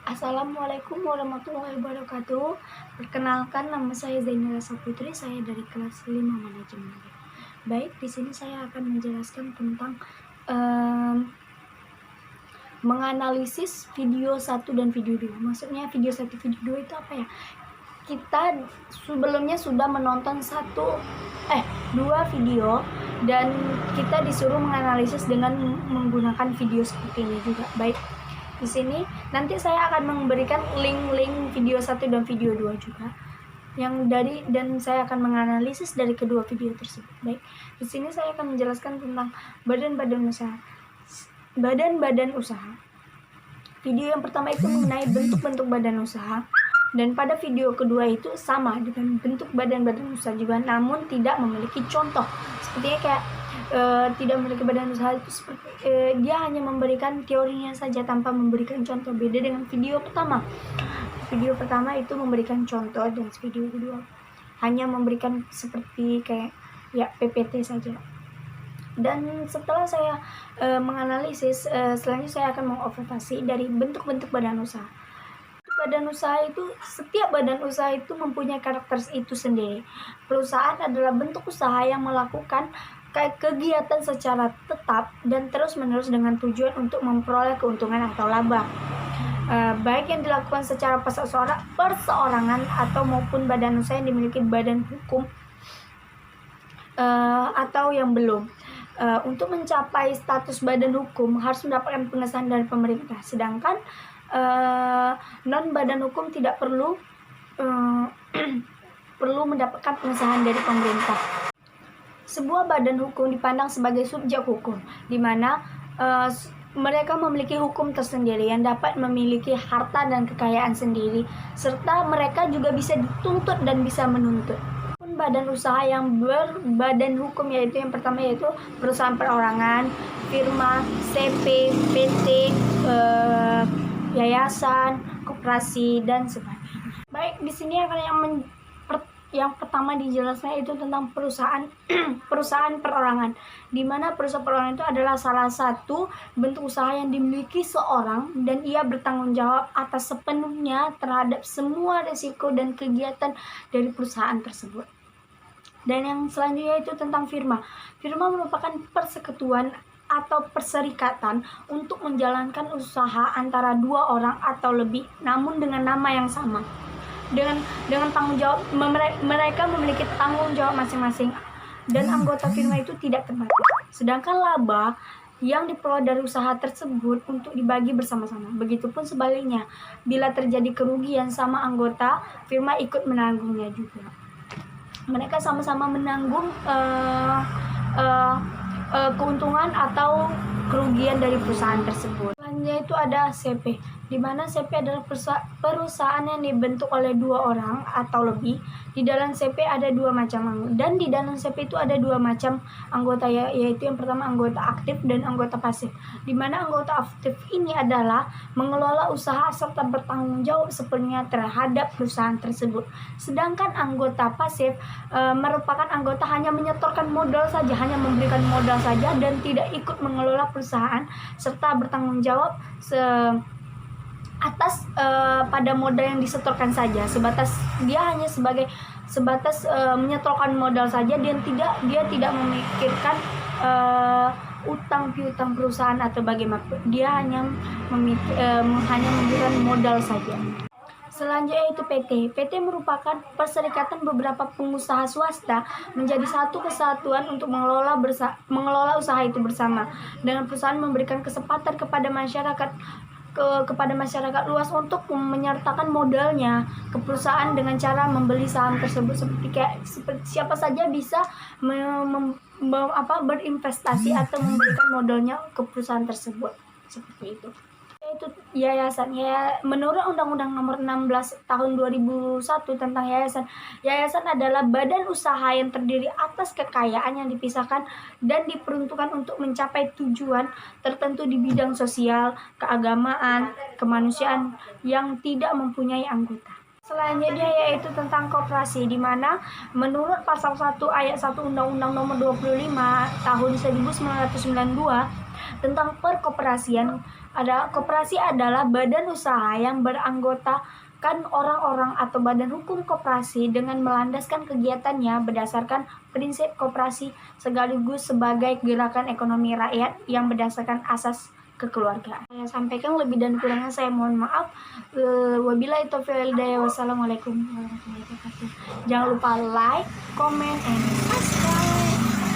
Assalamualaikum warahmatullahi wabarakatuh. Perkenalkan, nama saya Zainal Saputri, saya dari kelas 5 manajemen. Baik, di sini saya akan menjelaskan tentang menganalisis video 1 dan video 2. Maksudnya video 1, video 2 itu apa ya? Kita sebelumnya sudah menonton dua video dan kita disuruh menganalisis dengan menggunakan video seperti ini juga. Baik, di sini nanti saya akan memberikan link-link video 1 dan video 2 juga dan saya akan menganalisis dari kedua video tersebut. Baik, di sini saya akan menjelaskan tentang badan-badan usaha. Video yang pertama itu mengenai bentuk-bentuk badan usaha, dan pada video kedua itu sama dengan bentuk badan-badan usaha juga, namun tidak memiliki contoh. Sepertinya kayak tidak memiliki badan usaha itu seperti dia hanya memberikan teorinya saja tanpa memberikan contoh. Beda dengan video pertama. Video pertama itu memberikan contoh, dan video kedua hanya memberikan seperti kayak ya PPT saja. Dan setelah saya menganalisis, selanjutnya saya akan mengobservasi dari bentuk-bentuk badan usaha. Setiap badan usaha itu mempunyai karakter itu sendiri. Perusahaan adalah bentuk usaha yang melakukan kegiatan secara tetap dan terus-menerus dengan tujuan untuk memperoleh keuntungan atau laba. Baik yang dilakukan secara perseorangan atau maupun badan usaha yang dimiliki badan hukum atau yang belum. Untuk mencapai status badan hukum harus mendapatkan pengesahan dari pemerintah, sedangkan non badan hukum tidak perlu mendapatkan pengesahan dari pemerintah. Sebuah badan hukum dipandang sebagai subjek hukum, di mana mereka memiliki hukum tersendiri yang dapat memiliki harta dan kekayaan sendiri, serta mereka juga bisa dituntut dan bisa menuntut. Badan usaha yang berbadan hukum yaitu yang pertama yaitu perusahaan perorangan, firma, CP, PT, yayasan, koperasi, dan sebagainya. Baik, di sini akan yang pertama dijelaskan itu tentang perusahaan perorangan, di mana perusahaan perorangan itu adalah salah satu bentuk usaha yang dimiliki seorang dan ia bertanggung jawab atas sepenuhnya terhadap semua risiko dan kegiatan dari perusahaan tersebut. Dan yang selanjutnya itu tentang firma. Firma merupakan persekutuan atau perserikatan untuk menjalankan usaha antara dua orang atau lebih, namun dengan nama yang sama. Dengan tanggung jawab, mereka memiliki tanggung jawab masing-masing, dan anggota firma itu tidak terbatas. Sedangkan laba yang diperoleh dari usaha tersebut untuk dibagi bersama-sama. Begitupun sebaliknya, bila terjadi kerugian sama anggota firma ikut menanggungnya juga. Mereka sama-sama menanggung keuntungan atau kerugian dari perusahaan tersebut. Selanjutnya itu ada CP, di mana CP adalah perusahaan yang dibentuk oleh dua orang atau lebih. Di dalam CP ada dua macam anggota, dan di dalam CP itu ada dua macam anggota, yaitu yang pertama anggota aktif dan anggota pasif. Di mana anggota aktif ini adalah mengelola usaha serta bertanggung jawab sepenuhnya terhadap perusahaan tersebut. Sedangkan anggota pasif merupakan anggota hanya menyetorkan modal saja, hanya memberikan modal saja dan tidak ikut mengelola perusahaan serta bertanggung jawab atas pada modal yang disetorkan saja. Dia hanya sebatas menyetorkan modal saja, dan dia tidak memikirkan utang piutang perusahaan atau bagaimana. Dia hanya memberikan modal saja. Selanjutnya itu PT. PT merupakan perserikatan beberapa pengusaha swasta menjadi satu kesatuan untuk mengelola usaha itu bersama. Dengan perusahaan memberikan kesempatan kepada masyarakat luas untuk menyertakan modalnya ke perusahaan dengan cara membeli saham tersebut. Seperti siapa saja bisa berinvestasi atau memberikan modalnya ke perusahaan tersebut. Seperti itu. Itu yayasan. Menurut Undang-Undang Nomor 16 Tahun 2001 tentang yayasan adalah badan usaha yang terdiri atas kekayaan yang dipisahkan dan diperuntukkan untuk mencapai tujuan tertentu di bidang sosial, keagamaan, kemanusiaan yang tidak mempunyai anggota. Selanjutnya yaitu tentang koperasi, di mana menurut pasal 1 ayat 1 Undang-Undang Nomor 25 Tahun 1992 tentang perkoperasian, Koperasi adalah badan usaha yang beranggotakan orang-orang atau badan hukum koperasi dengan melandaskan kegiatannya berdasarkan prinsip koperasi sekaligus sebagai gerakan ekonomi rakyat yang berdasarkan asas kekeluargaan. Saya sampaikan, lebih dan kurangnya saya mohon maaf. Wabillahi taufiq wal hidayah. Wassalamualaikum warahmatullahi wabarakatuh. Jangan lupa like, comment, and subscribe.